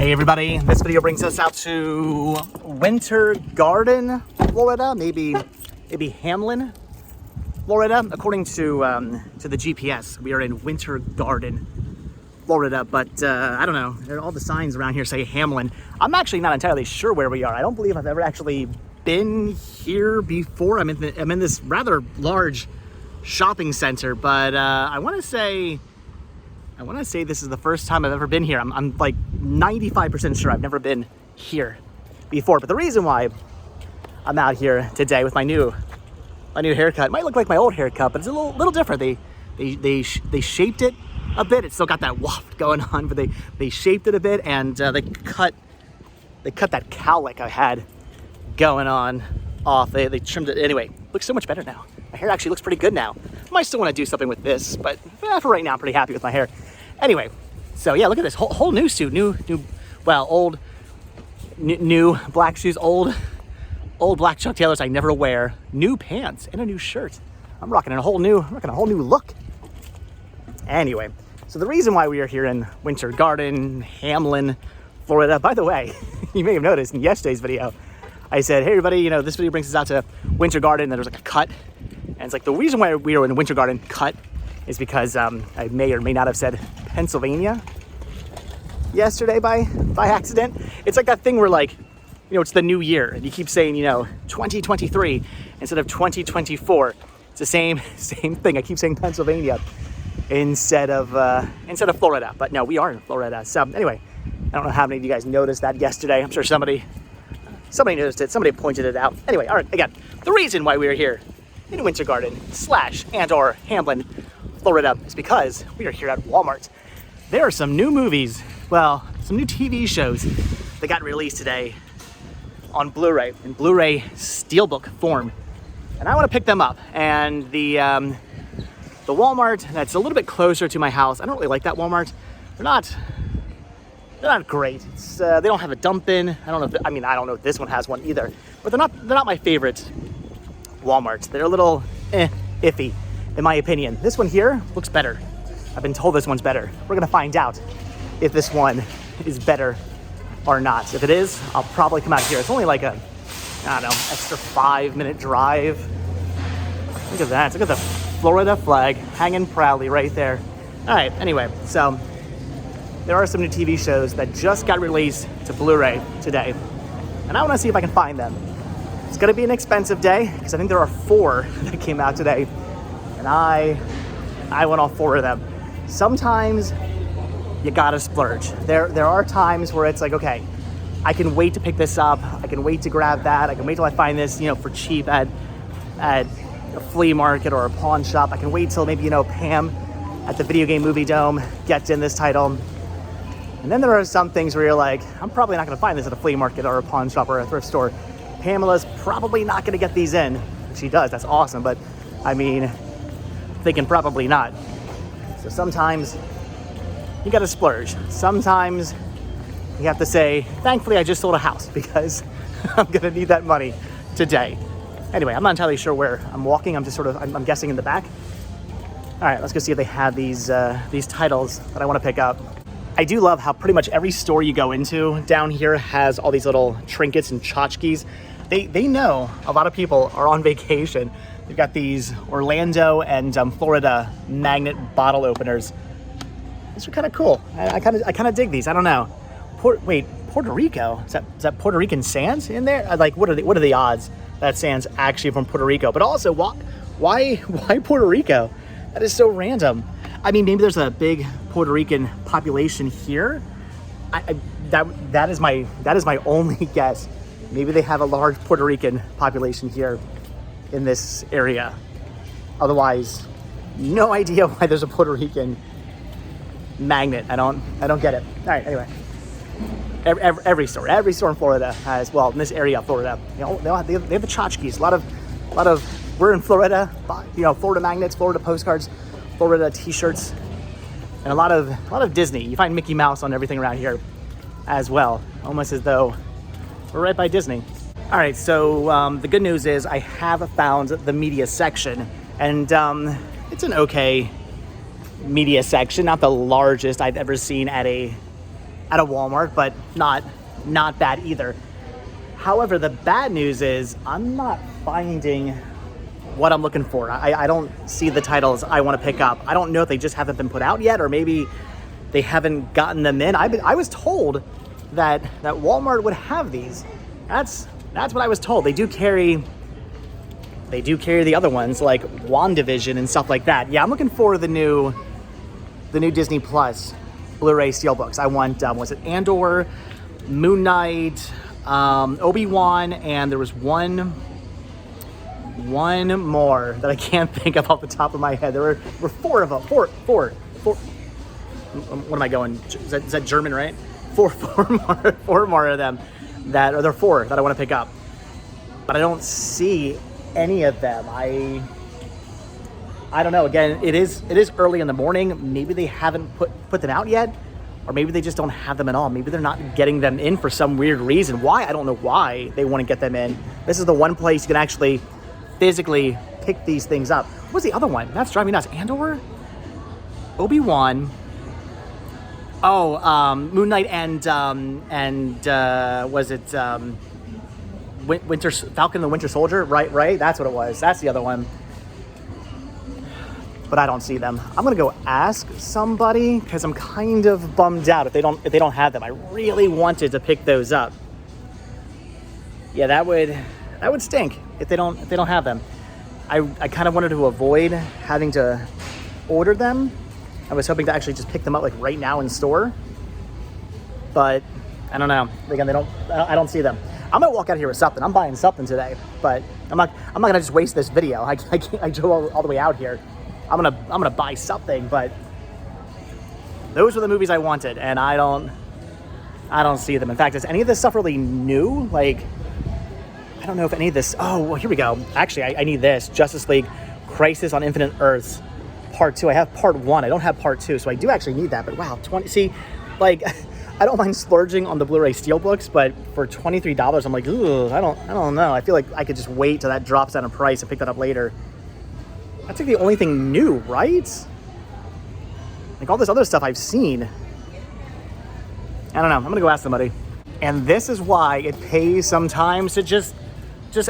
Hey everybody, this video brings us out to Winter Garden, Florida, maybe Hamlin, Florida. According to the GPS, we are in Winter Garden, Florida, but I don't know, all the signs around here say Hamlin. I'm actually not entirely sure where we are. I don't believe I've ever actually been here before. I'm in this rather large shopping center, but I want to say this is the first time I've ever been here. I'm like 95% sure I've never been here before. But the reason why I'm out here today with my new haircut, it might look like my old haircut, but it's a little different. They shaped it a bit. It's still got that waft going on, but they shaped it a bit, and they cut that cowlick I had going on off. They trimmed it anyway. Looks so much better now. My hair actually looks pretty good now. I might still want to do something with this, but for right now, I'm pretty happy with my hair. Anyway, so yeah, look at this whole new suit, new black shoes, old black Chuck Taylors I never wear, new pants, and a new shirt. I'm rocking a whole new look. Anyway, so the reason why we are here in Winter Garden, Hamlin, Florida. By the way, you may have noticed in yesterday's video, I said, hey everybody, this video brings us out to Winter Garden, and there was like a cut. And it's like the reason why we were in Winter Garden cut is because I may or may not have said Pennsylvania yesterday by accident. It's like that thing where it's the new year and you keep saying, 2023 instead of 2024. It's the same thing. I keep saying Pennsylvania instead of Florida, but no, we are in Florida. So anyway, I don't know how many of you guys noticed that yesterday. I'm sure somebody noticed it. Somebody pointed it out. Anyway, all right, again, the reason why we are here in Winter Garden /and/or Hamlin, Florida is because we are here at Walmart. There are some new movies, some new TV shows that got released today on Blu-ray, in Blu-ray SteelBook form. And I want to pick them up. And the Walmart that's a little bit closer to my house, I don't really like that Walmart. They're not great. They don't have a dump bin. I don't know if this one has one either, but they're not my favorite Walmarts. They're a little iffy, in my opinion. This one here looks better. I've been told this one's better. We're gonna find out if this one is better or not. If it is, I'll probably come out here. It's only like extra 5-minute drive. Look at that. Look at the Florida flag hanging proudly right there. All right, anyway, so there are some new TV shows that just got released to Blu-ray today, and I wanna see if I can find them. It's gonna be an expensive day, because I think there are 4 that came out today, and I want all 4 of them. Sometimes you gotta splurge. There are times where it's like, okay, I can wait to pick this up, I can wait to grab that, I can wait till I find this, for cheap at a flea market or a pawn shop. I can wait till maybe, Pam at the Video Game Movie Dome gets in this title. And then there are some things where you're like, I'm probably not gonna find this at a flea market or a pawn shop or a thrift store. Pamela's probably not gonna get these in. If she does, that's awesome, but thinking probably not. So sometimes you gotta splurge. Sometimes you have to say, thankfully I just sold a house because I'm gonna need that money today. Anyway, I'm not entirely sure where I'm walking. I'm guessing in the back. All right, let's go see if they have these titles that I wanna pick up. I do love how pretty much every store you go into down here has all these little trinkets and tchotchkes. They know a lot of people are on vacation. They've got these Orlando and Florida magnet bottle openers. These are kind of cool. I kind of dig these. I don't know. Puerto Rico? Is that Puerto Rican sands in there? What are the odds that sand's actually from Puerto Rico? But also, why Puerto Rico? That is so random. Maybe there's a big Puerto Rican population here. That is my only guess. Maybe they have a large Puerto Rican population here in this area. Otherwise, no idea why there's a Puerto Rican magnet. I don't get it. All right, anyway. Every store in Florida has, in this area of Florida, they have the tchotchkes. A lot of we're in Florida, Florida magnets, Florida postcards, Florida t-shirts, and a lot of Disney. You find Mickey Mouse on everything around here as well, almost as though we're right by Disney. All right, so the good news is I have found the media section, and it's an okay media section, not the largest I've ever seen at a at a Walmart, but not bad either. However, the bad news is I'm not finding what I'm looking for. I don't see the titles I want to pick up. I don't know if they just haven't been put out yet, or maybe they haven't gotten them in. I was told that Walmart would have these. That's what I was told. They do carry the other ones like WandaVision and stuff like that. Yeah, I'm looking for the new Disney Plus Blu-ray Steelbooks. I want was it Andor, Moon Knight, Obi-Wan, and there was one more that I can't think of off the top of my head. There were four of them. Four. What am I going? Is that German, right? Four more of them there are four that I want to pick up, but I don't see any of them. I don't know. Again, it is early in the morning. Maybe they haven't put them out yet, or maybe they just don't have them at all. Maybe they're not getting them in for some weird reason. Why? I don't know why they want to get them in. This is the one place you can actually physically pick these things up. What's the other one? That's driving me nuts. Andor, Obi-Wan. Oh, Moon Knight and was it Falcon and the Winter Soldier? Right. That's what it was. That's the other one. But I don't see them. I'm gonna go ask somebody because I'm kind of bummed out if they don't have them. I really wanted to pick those up. Yeah, that would stink if they don't have them. I kind of wanted to avoid having to order them. I was hoping to actually just pick them up like right now in store, but I don't know. Again, I don't see them. I'm gonna walk out here with something. I'm buying something today, but I'm not gonna just waste this video. I drove all the way out here. I'm gonna buy something, but those were the movies I wanted, and I don't see them. In fact, is any of this stuff really new? Like, I don't know if any of this. Oh, well, here we go. Actually, I need this. Justice League Crisis on Infinite Earths Part 2. I have Part 1. I don't have Part 2, so I do actually need that. But wow, 20. See, like, I don't mind splurging on the Blu-ray Steelbooks, but for $23, I'm like, ooh, I don't know. I feel like I could just wait till that drops down in price and pick that up later. That's like the only thing new, right? Like all this other stuff I've seen. I don't know. I'm gonna go ask somebody. And this is why it pays sometimes to just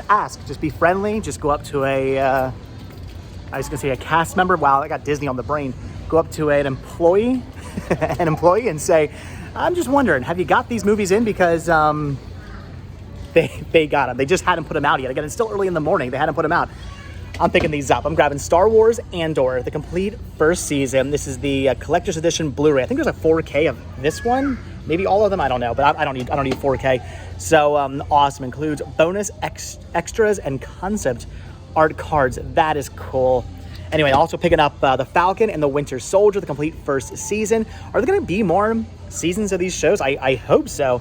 ask, just be friendly, just go up to I was gonna say a cast member. Wow, I got Disney on the brain. Go up to an employee, and say, I'm just wondering, have you got these movies in? Because they got them. They just hadn't put them out yet. Again, it's still early in the morning. They hadn't put them out. I'm picking these up. I'm grabbing Star Wars Andor, the complete first season. This is the collector's edition Blu-ray. I think there's a 4K of this one. Maybe all of them. I don't know, but I don't need 4K. So awesome. Includes bonus extras and concept art cards. That is cool. Anyway, also picking up the Falcon and the Winter Soldier, the complete first season. Are there going to be more seasons of these shows? I hope so.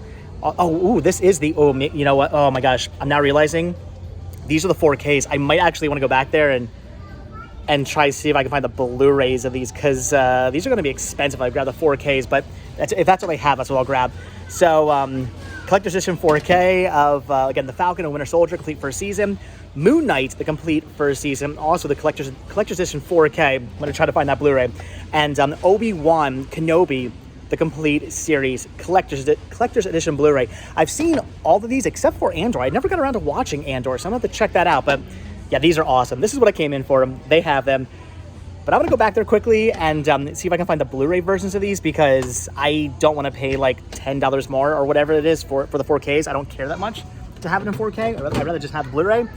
This is the, you know what? Oh my gosh, I'm now realizing these are the 4Ks. I might actually want to go back there and try to see if I can find the Blu-rays of these, because these are going to be expensive if I grab the 4Ks, but if that's what they have, that's what I'll grab. So collector's edition 4K of, again, the Falcon and Winter Soldier, complete first season. Moon Knight, the complete first season, also the collector's edition 4K. I'm going to try to find that Blu-ray. And Obi-Wan Kenobi, the complete series, collector's edition Blu-ray. I've seen all of these except for Andor. I never got around to watching Andor, so I'm going to have to check that out. But yeah, these are awesome. This is what I came in for. They have them. But I'm going to go back there quickly and see if I can find the Blu-ray versions of these, because I don't want to pay like $10 more or whatever it is for the 4Ks. I don't care that much to have it in 4K. I'd rather just have the Blu-ray.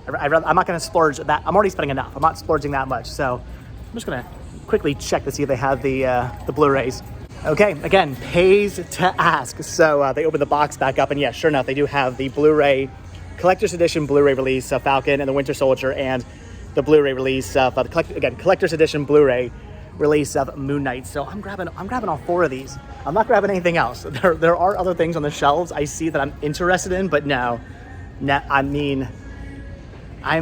I'm not going to splurge that. I'm already spending enough. I'm not splurging that much. So I'm just going to quickly check to see if they have the Blu-rays. Okay, again, pays to ask. So they open the box back up, and yeah, sure enough, they do have the Blu-ray collector's edition Blu-ray release of Falcon and the Winter Soldier, and the Blu-ray release of collector's edition Blu-ray release of Moon Knight. So I'm grabbing all four of these. I'm not grabbing anything else. There are other things on the shelves I see that I'm interested in, but no, I mean, I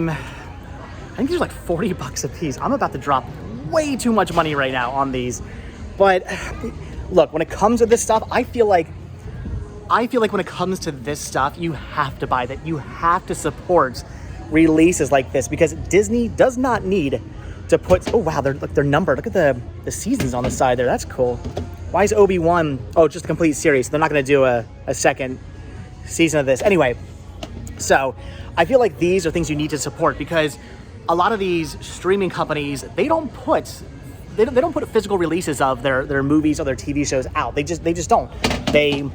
think these are like $40 a piece. I'm about to drop way too much money right now on these. But look, when it comes to this stuff, I feel like when it comes to this stuff, you have to buy that. You have to support releases like this, because Disney does not need to put, oh wow, they're numbered. Look at the seasons on the side there. That's cool. Why is Obi-Wan? Oh, just a complete series. They're not going to do a second season of this. Anyway, so I feel like these are things you need to support, because a lot of these streaming companies, they don't put physical releases of their movies or their TV shows out. They just don't. They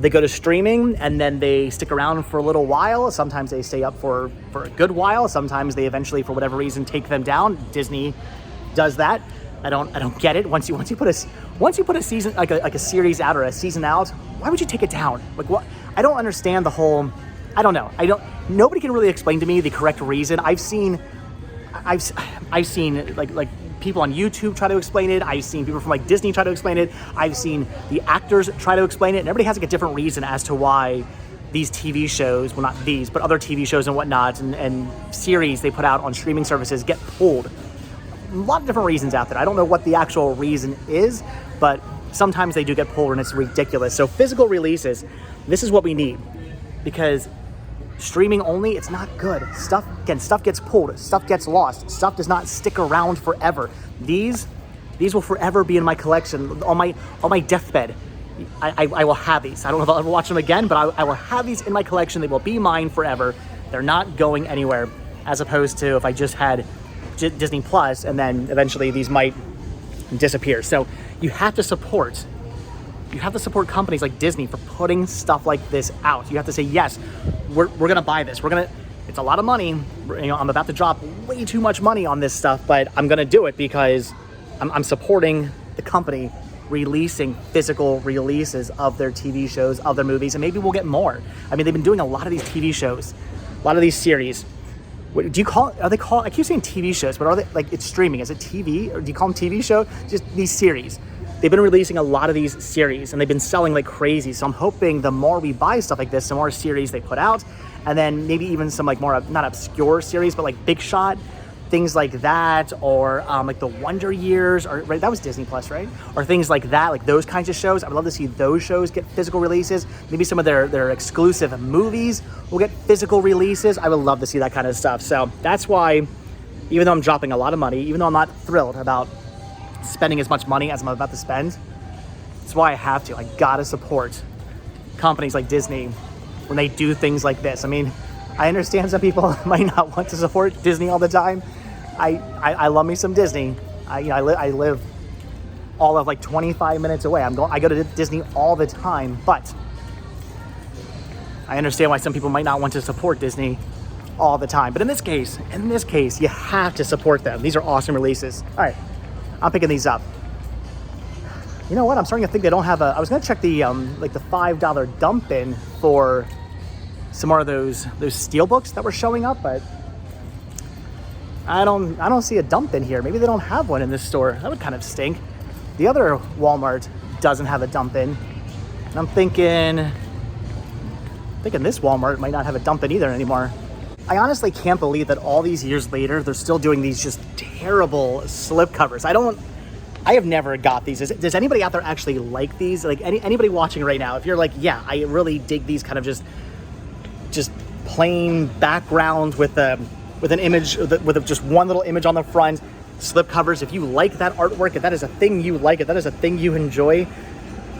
go to streaming and then they stick around for a little while. Sometimes they stay up for a good while. Sometimes they eventually, for whatever reason, take them down. Disney does that. I don't get it. Once you put a season, like a series out or a season out, why would you take it down? Like, what? I don't understand the whole. I don't know. Nobody can really explain to me the correct reason. I've seen like people on YouTube try to explain it. I've seen people from like Disney try to explain it. I've seen the actors try to explain it. And everybody has like a different reason as to why these TV shows, well, not these, but other TV shows and whatnot, and series they put out on streaming services get pulled. A lot of different reasons out there. I don't know what the actual reason is, but sometimes they do get pulled and it's ridiculous. So physical releases, this is what we need, because streaming only, it's not good. Stuff gets pulled, stuff gets lost, stuff does not stick around forever. These will forever be in my collection. On my deathbed, I will have these. I don't know if I'll ever watch them again, but I will have these in my collection. They will be mine forever. They're not going anywhere, as opposed to if I just had Disney Plus, and then eventually these might disappear. So you have to support companies like Disney for putting stuff like this out. You have to say, yes, we're gonna buy this. It's a lot of money. I'm about to drop way too much money on this stuff, but I'm gonna do it because I'm supporting the company releasing physical releases of their TV shows, of their movies, and maybe we'll get more. I mean, they've been doing a lot of these TV shows, a lot of these series. What do you call? Are they called? I keep saying TV shows, but are they like it's streaming? Is it TV, or do you call them TV show? Just these series. They've been releasing a lot of these series and they've been selling like crazy. So I'm hoping the more we buy stuff like this, the more series they put out, and then maybe even some like more, not obscure series, but like big shot, things like that, or like the Wonder Years, or right, that was Disney Plus, right? Or things like that, like those kinds of shows. I would love to see those shows get physical releases. Maybe some of their exclusive movies will get physical releases. I would love to see that kind of stuff. So that's why, even though I'm dropping a lot of money, even though I'm not thrilled about spending as much money as I'm about to spend, that's why I have to. I gotta support companies like Disney when they do things like this. I mean, I understand some people might not want to support Disney all the time. I love me some Disney. I live all of like 25 minutes away. I go to Disney all the time, but I understand why some people might not want to support Disney all the time. But in this case, you have to support them. These are awesome releases. All right, I'm picking these up. You know what? I'm starting to think they don't have I was gonna check the like the $5 dump bin for some more of those SteelBooks that were showing up, but I don't see a dump bin here. Maybe they don't have one in this store. That would kind of stink. The other Walmart doesn't have a dump bin, and I'm thinking this Walmart might not have a dump bin either anymore. I honestly can't believe that all these years later, they're still doing these just terrible slip covers. I have never got these. Does anybody out there actually like these? Like anybody watching right now, if you're like, yeah, I really dig these kind of just plain background with an image, with just one little image on the front, slip covers. If you like that artwork, if that is a thing you like, if that is a thing you enjoy,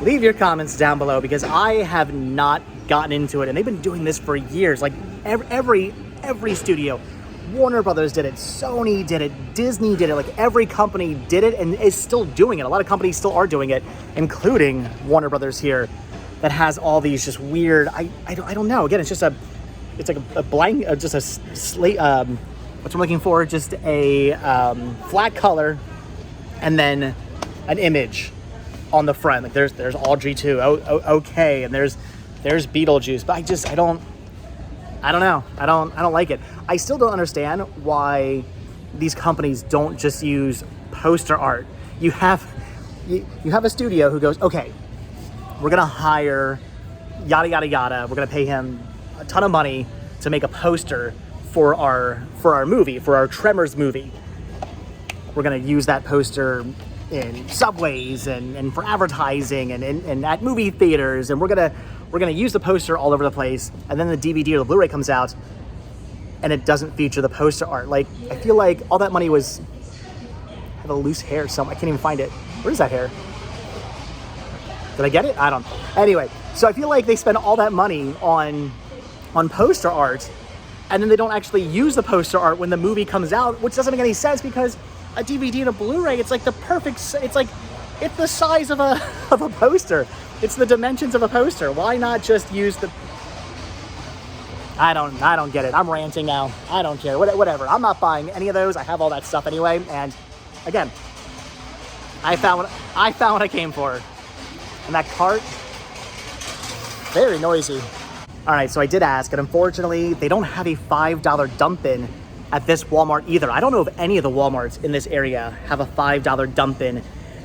leave your comments down below, because I have not gotten into it, and they've been doing this for years. Like every studio, Warner Brothers did it, Sony did it, Disney did it, like every company did it and is still doing it. A lot of companies still are doing it, including Warner Brothers here, that has all these just weird, I don't know. Again, it's like a blank, just a slate, what's I'm looking for, just a flat color, and then an image on the front. Like there's Audrey too, okay, and there's Beetlejuice, but I don't know. I don't like it. I still don't understand why these companies don't just use poster art. You have a studio who goes, okay, we're gonna hire yada yada yada. We're gonna pay him a ton of money to make a poster for our movie, for our Tremors movie. We're gonna use that poster in subways and for advertising and at movie theaters, and we're gonna use the poster all over the place. And then the DVD or the Blu-ray comes out and it doesn't feature the poster art. Like, I feel like all that money was, I have a loose hair somewhere. I can't even find it. Where's that hair? Did I get it? I don't know. Anyway, so I feel like they spend all that money on poster art, and then they don't actually use the poster art when the movie comes out, which doesn't make any sense because a DVD and a Blu-ray, it's like the perfect, it's the size of a poster. It's the dimensions of a poster. Why not just use the... I don't get it. I'm ranting now. I don't care. Whatever. I'm not buying any of those. I have all that stuff anyway. And again, I found what I came for. And that cart, very noisy. All right, so I did ask, and unfortunately, they don't have a $5 dump-in at this Walmart either. I don't know if any of the Walmarts in this area have a $5 dump-in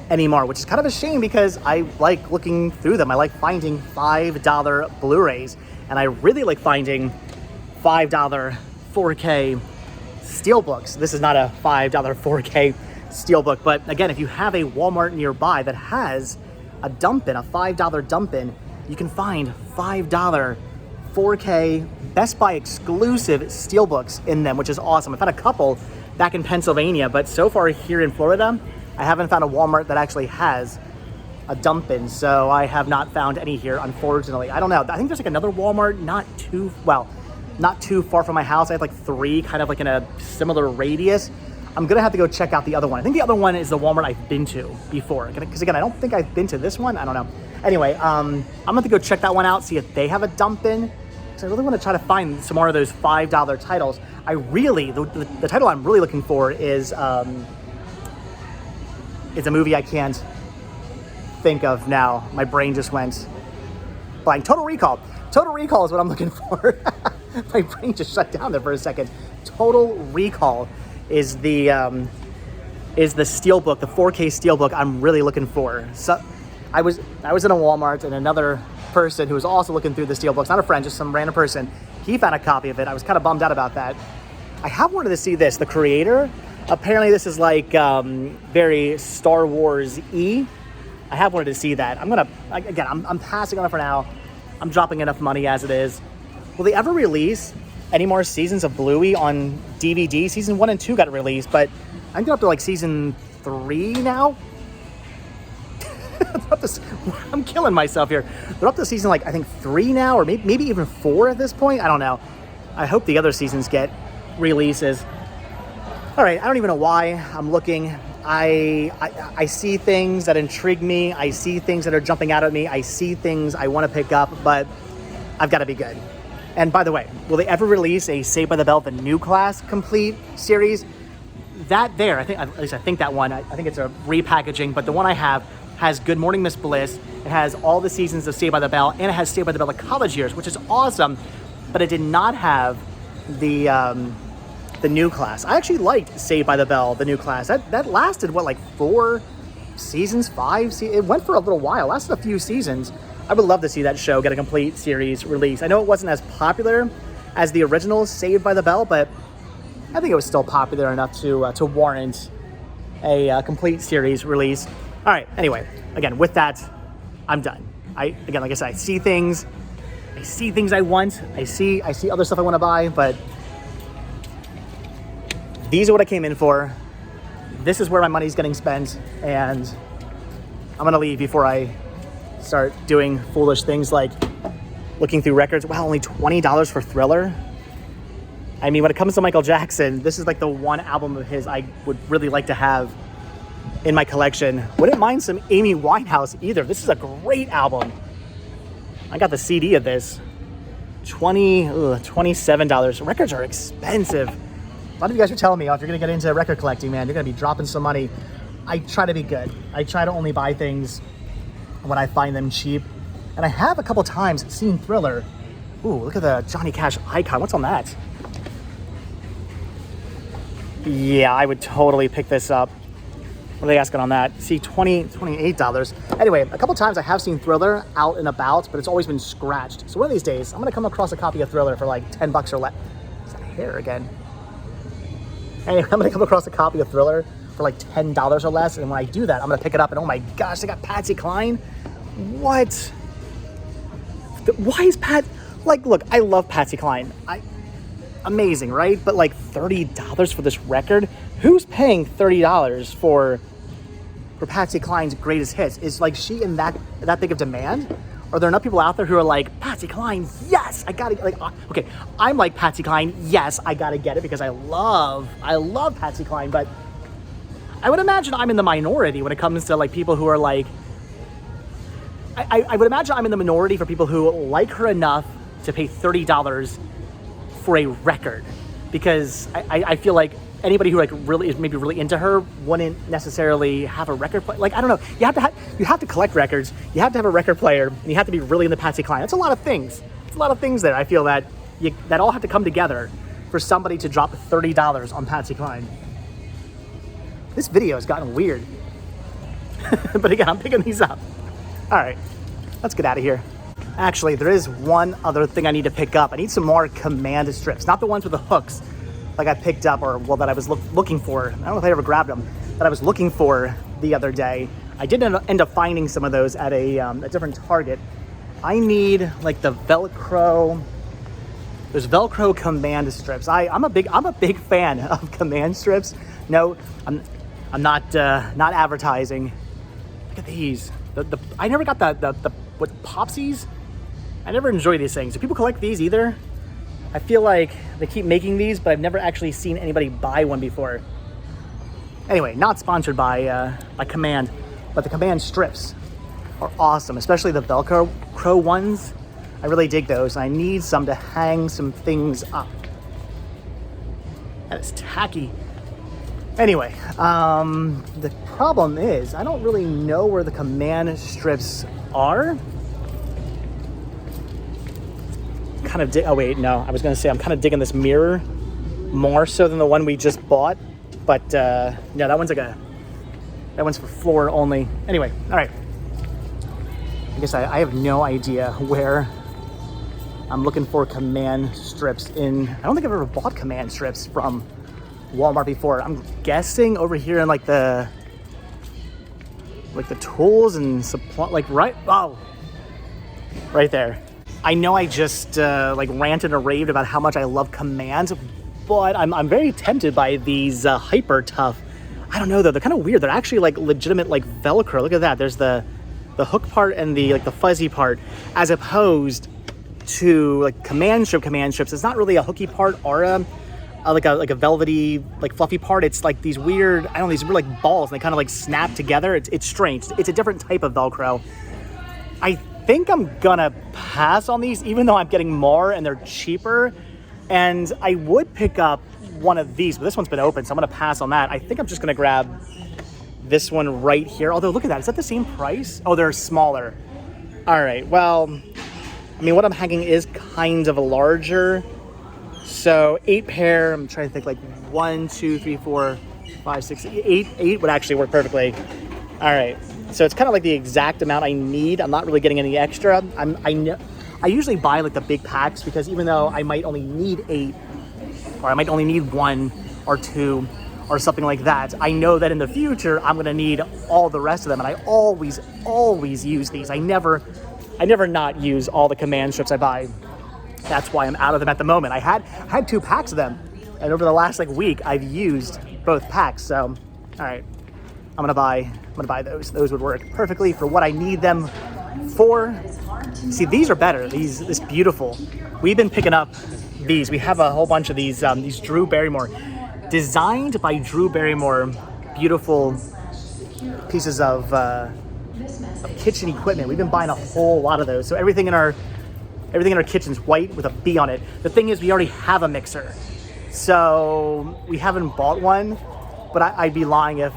anymore, which is kind of a shame because I like looking through them. I like finding $5 Blu-rays, and I really like finding $5 4K SteelBooks. This is not a $5 4K SteelBook, but again, if you have a Walmart nearby that has a dump-in, a $5 dump-in, you can find $5 4K Best Buy exclusive SteelBooks in them, which is awesome. I've found a couple back in Pennsylvania, but so far here in Florida, I haven't found a Walmart that actually has a dump-in, so I have not found any here, unfortunately. I don't know. I think there's like another Walmart not too far from my house. I have like 3 kind of like in a similar radius. I'm gonna have to go check out the other one. I think the other one is the Walmart I've been to before. Because again, I don't think I've been to this one. I don't know. Anyway, I'm gonna have to go check that one out, see if they have a dump-in. Because I really want to try to find some more of those $5 titles. The title I'm really looking for is a movie I can't think of now. My brain just went blank. Total Recall. Total Recall is what I'm looking for. My brain just shut down there for a second. Total Recall is the SteelBook, the 4K SteelBook I'm really looking for. So I was in a Walmart, and another person who was also looking through the SteelBooks, not a friend, just some random person, he found a copy of it. I was kind of bummed out about that. I have wanted to see this, The Creator. Apparently this is like very Star Wars-y. I have wanted to see that. I'm passing on it for now. I'm dropping enough money as it is. Will they ever release any more seasons of Bluey on DVD? Season 1 and 2 got released, but I think they're up to like season 3 now. I'm killing myself here. They're up to season like I think 3 now, or maybe even 4 at this point. I don't know. I hope the other seasons get releases. All right, I don't even know why I'm looking. I see things that intrigue me. I see things that are jumping out at me. I see things I want to pick up, but I've got to be good. And by the way, will they ever release a Saved by the Bell, the New Class complete series? That there, at least I think that one, I think it's a repackaging, but the one I have has Good Morning Miss Bliss. It has all the seasons of Saved by the Bell, and it has Saved by the Bell the college years, which is awesome, but it did not have the New Class. I actually liked Saved by the Bell, the New Class. That lasted, what, like 4 seasons, 5 seasons? It went for a little while, lasted a few seasons. I would love to see that show get a complete series release. I know it wasn't as popular as the original Saved by the Bell, but I think it was still popular enough to warrant a complete series release. All right, anyway, again, with that, I'm done. Like I said, I see things I want. I see other stuff I want to buy, but these are what I came in for. This is where my money's getting spent, and I'm gonna leave before I start doing foolish things like looking through records. Wow, only $20 for Thriller. I mean, when it comes to Michael Jackson, this is like the one album of his I would really like to have in my collection. Wouldn't mind some Amy Winehouse either. This is a great album. I got the CD of this. $27. Records are expensive. A lot of you guys are telling me, oh, if you're gonna get into record collecting, man, you're gonna be dropping some money. I try to be good. I try to only buy things when I find them cheap. And I have a couple times seen Thriller. Ooh, look at the Johnny Cash icon. What's on that? Yeah, I would totally pick this up. What are they asking on that? See, $28. Anyway, a couple times I have seen Thriller out and about, but it's always been scratched. So one of these days, I'm gonna come across a copy of Thriller for like $10 or less. Is that hair again? Anyway, I'm gonna come across a copy of Thriller for like $10 or less, and when I do that, I'm gonna pick it up, and oh my gosh, they got Patsy Cline. What? Why is look, I love Patsy Cline. Amazing, right? But like $30 for this record? Who's paying $30 for for Patsy Cline's greatest hits? Is like she in that big of demand? Are there enough people out there who are like, Patsy Cline, yes, I gotta, like, okay, I'm like Patsy Cline, yes, I gotta get it because I love Patsy Cline, but I would imagine I'm in the minority when it comes to like people who are like, I would imagine I'm in the minority for people who like her enough to pay $30 for a record, because I feel like anybody who like really is maybe really into her wouldn't necessarily have a record player. Like, I don't know, you have to collect records, you have to have a record player, and you have to be really into Patsy Cline. That's a lot of things. It's a lot of things there. I feel that that all have to come together for somebody to drop $30 on Patsy Cline. This video has gotten weird. But again, I'm picking these up. All right, let's get out of here. Actually, there is one other thing I need to pick up. I need some more command strips, not the ones with the hooks like I picked up, or well, that I was looking for. I don't know if I ever grabbed them, that I was looking for the other day. I did end up finding some of those at a different Target. I need like the Velcro. There's Velcro command strips. I'm a big fan of command strips. No, I'm not advertising. Look at these. I never got the what, Popsies? I never enjoy these things. Do people collect these either? I feel like they keep making these, but I've never actually seen anybody buy one before. Anyway, not sponsored by Command, but the Command strips are awesome, especially the Velcro ones. I really dig those, and I need some to hang some things up. That is tacky. Anyway, the problem is I don't really know where the Command strips are. Oh wait, no, I was gonna say I'm kind of digging this mirror more so than the one we just bought, but no, that one's for floor only. Anyway, all right, I guess I have no idea where I'm looking for command strips in. I don't think I've ever bought command strips from Walmart before. I'm guessing over here in like the tools and supply, like right there. I know I just like ranted and raved about how much I love Command, but I'm very tempted by these Hyper Tough. I don't know though, they're kind of weird. They're actually like legitimate like Velcro. Look at that. There's the hook part and the fuzzy part, as opposed to like command strips. It's not really a hooky part or like a velvety, like fluffy part. It's like these weird, these weird like balls, and they kind of like snap together. It's strange. It's a different type of Velcro. I think I'm gonna pass on these, even though I'm getting more and they're cheaper. And I would pick up one of these, but this one's been open, so I'm gonna pass on that. I think I'm just gonna grab this one right here. Although, look at that, is that the same price? Oh, they're smaller. All right, well, I mean, what I'm hanging is kind of a larger. So 8 pair, I'm trying to think, like 1, 2, 3, 4, 5, 6, 8. 8 would actually work perfectly. All right, so it's kind of like the exact amount I need. I'm not really getting any extra. I usually buy like the big packs, because even though I might only need 8, or I might only need 1 or 2 or something like that, I know that in the future I'm gonna need all the rest of them, and I always use these. I never not use all the command strips I buy. That's why I'm out of them at the moment. I had 2 packs of them, and over the last like week I've used both packs. So, all right, I'm gonna buy those. Those would work perfectly for what I need them for. See, these are better. This beautiful. We've been picking up these. We have a whole bunch of these Drew Barrymore, designed by Drew Barrymore. Beautiful pieces of kitchen equipment. We've been buying a whole lot of those. So everything in our kitchen's white with a B on it. The thing is, we already have a mixer, so we haven't bought one. But I'd be lying if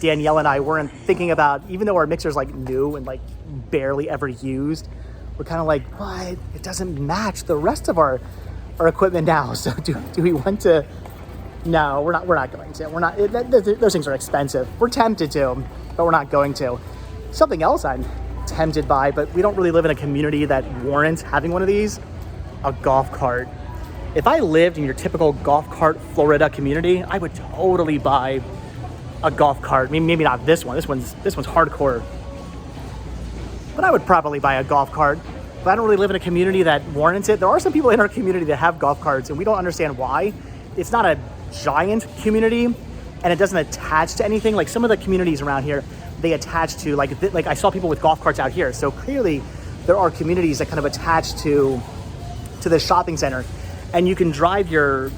Danielle and I weren't thinking about, even though our mixer's like new and like barely ever used, we're kind of like, what? It doesn't match the rest of our equipment now. So do we want to? No, we're not going to. We're not. Those things are expensive. We're tempted to, but we're not going to. Something else I'm tempted by, but we don't really live in a community that warrants having one of these: a golf cart. If I lived in your typical golf cart Florida community, I would totally buy a golf cart. I mean, maybe not this one. This one's hardcore. But I would probably buy a golf cart. But I don't really live in a community that warrants it. There are some people in our community that have golf carts, and we don't understand why. It's not a giant community, and it doesn't attach to anything. Like some of the communities around here, they attach to, like I saw people with golf carts out here. So clearly there are communities that kind of attach to the shopping center, and you can drive your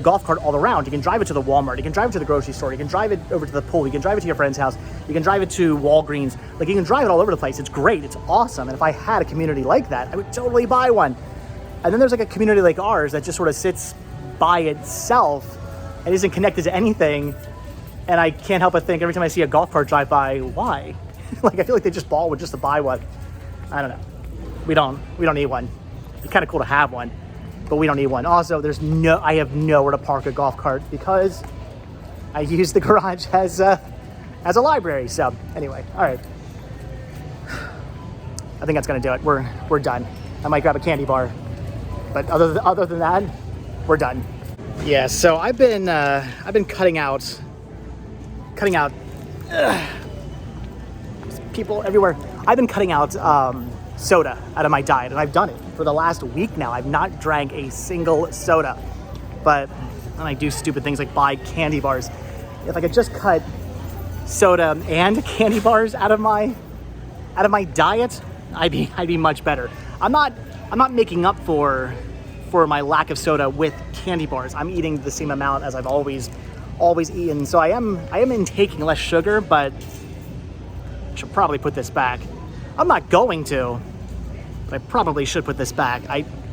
golf cart all around. You can drive it to the Walmart, you can drive it to the grocery store, you can drive it over to the pool, you can drive it to your friend's house, you can drive it to Walgreens. Like, you can drive it all over the place. It's great, it's awesome. And if I had a community like that, I would totally buy one. And then there's like a community like ours that just sort of sits by itself and isn't connected to anything. And I can't help but think every time I see a golf cart drive by, why? Like, I feel like they just bought one just to buy one. I don't know. We don't need one. It's kind of cool to have one, but we don't need one. Also, I have nowhere to park a golf cart because I use the garage as a library. So anyway, all right. I think that's gonna do it. We're done. I might grab a candy bar, but other than that, we're done. Yeah. So I've been cutting out people everywhere. I've been cutting out soda out of my diet, and I've done it for the last week now. I've not drank a single soda, but then I do stupid things like buy candy bars. If I could just cut soda and candy bars out of my diet, I'd be much better. I'm not making up for my lack of soda with candy bars. I'm eating the same amount as I've always eaten. So I am intaking less sugar, but I should probably put this back. I'm not going to, but I probably should put this back.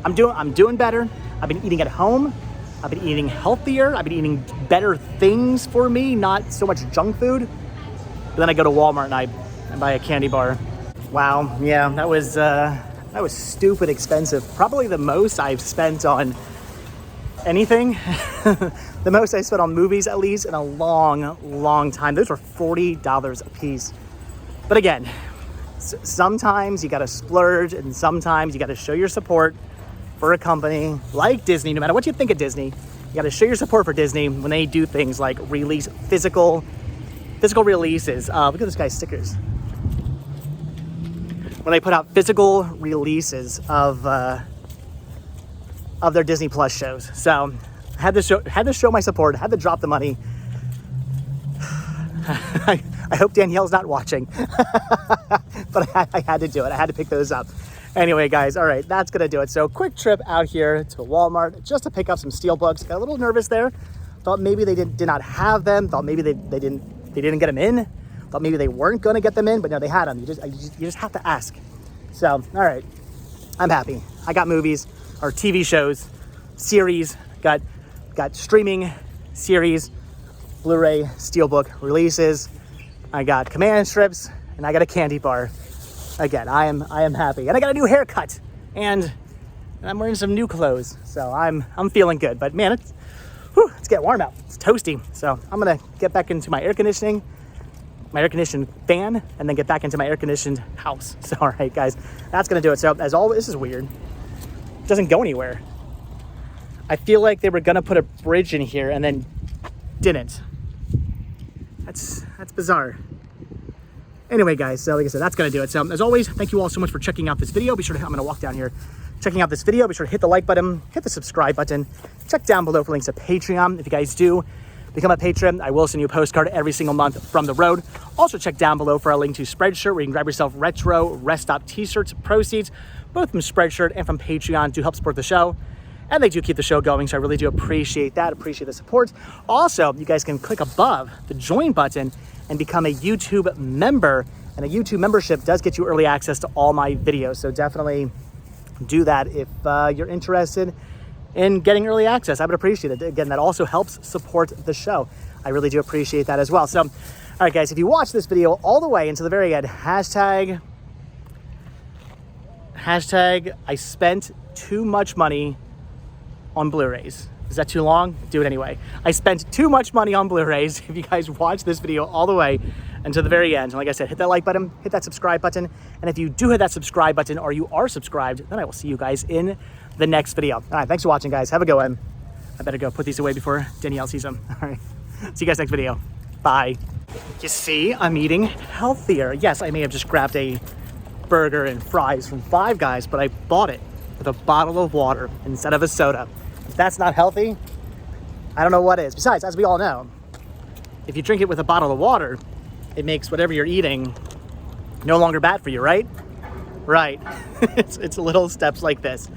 I'm doing better. I've been eating at home. I've been eating healthier. I've been eating better things for me, not so much junk food. But then I go to Walmart and I buy a candy bar. Wow, yeah, that was stupid expensive. Probably the most I've spent on anything. The most I spent on movies, at least, in a long time. Those were $40 a piece. But again, sometimes you gotta splurge, and sometimes you gotta show your support for a company like Disney. No matter what you think of Disney, you gotta show your support for Disney when they do things like release physical releases. Look at this guy's stickers. When they put out physical releases of their Disney Plus shows. So I had to show my support, had to drop the money. I hope Danielle's not watching, but I had to do it. I had to pick those up. Anyway, guys, all right, that's gonna do it. So quick trip out here to Walmart just to pick up some SteelBooks. Got a little nervous there. Thought maybe they did not have them. Thought maybe they didn't get them in. Thought maybe they weren't gonna get them in, but no, they had them. You just have to ask. So, all right, I'm happy. I got movies or TV shows, series, got streaming series, Blu-ray, SteelBook releases. I got command strips, and I got a candy bar. Again, I am happy, and I got a new haircut, and I'm wearing some new clothes, so I'm feeling good. But man, it's getting warm out. It's toasty, so I'm gonna get back into my air conditioned fan, and then get back into my air-conditioned house. So, all right, guys, that's gonna do it. So, as always, this is weird. It doesn't go anywhere. I feel like they were gonna put a bridge in here and then didn't. That's bizarre. Anyway, guys, so like I said, that's gonna do it. So, as always, thank you all so much for checking out this video. Be sure to, I'm gonna walk down here, checking out this video. Be sure to hit the like button, hit the subscribe button. Check down below for links to Patreon. If you guys do become a patron, I will send you a postcard every single month from the road. Also check down below for our link to Spreadshirt, where you can grab yourself retro rest stop t-shirts. Proceeds both from Spreadshirt and from Patreon to help support the show. And they do keep the show going, so I really do appreciate that, appreciate the support. Also, you guys can click above the join button and become a YouTube member. And a YouTube membership does get you early access to all my videos. So definitely do that if you're interested in getting early access. I would appreciate it. Again, that also helps support the show. I really do appreciate that as well. So, all right, guys, if you watch this video all the way into the very end, hashtag I spent too much money on Blu-rays. Is that too long? Do it anyway. I spent too much money on Blu-rays. If you guys watch this video all the way until the very end, and like I said, hit that like button, hit that subscribe button. And if you do hit that subscribe button, or you are subscribed, then I will see you guys in the next video. All right, thanks for watching, guys. Have a good one. I better go put these away before Danielle sees them. All right, see you guys next video. Bye. You see, I'm eating healthier. Yes, I may have just grabbed a burger and fries from Five Guys, but I bought it with a bottle of water instead of a soda. If that's not healthy, I don't know what is. Besides, as we all know, if you drink it with a bottle of water, it makes whatever you're eating no longer bad for you, right? Right. It's little steps like this.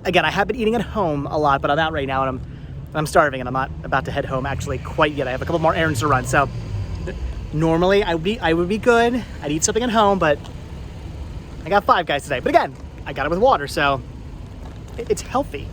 Again, I have been eating at home a lot, but I'm out right now and I'm starving and I'm not about to head home actually quite yet. I have a couple more errands to run. So normally I would be good. I'd eat something at home, but I got Five Guys today. But again, I got it with water, so it's healthy.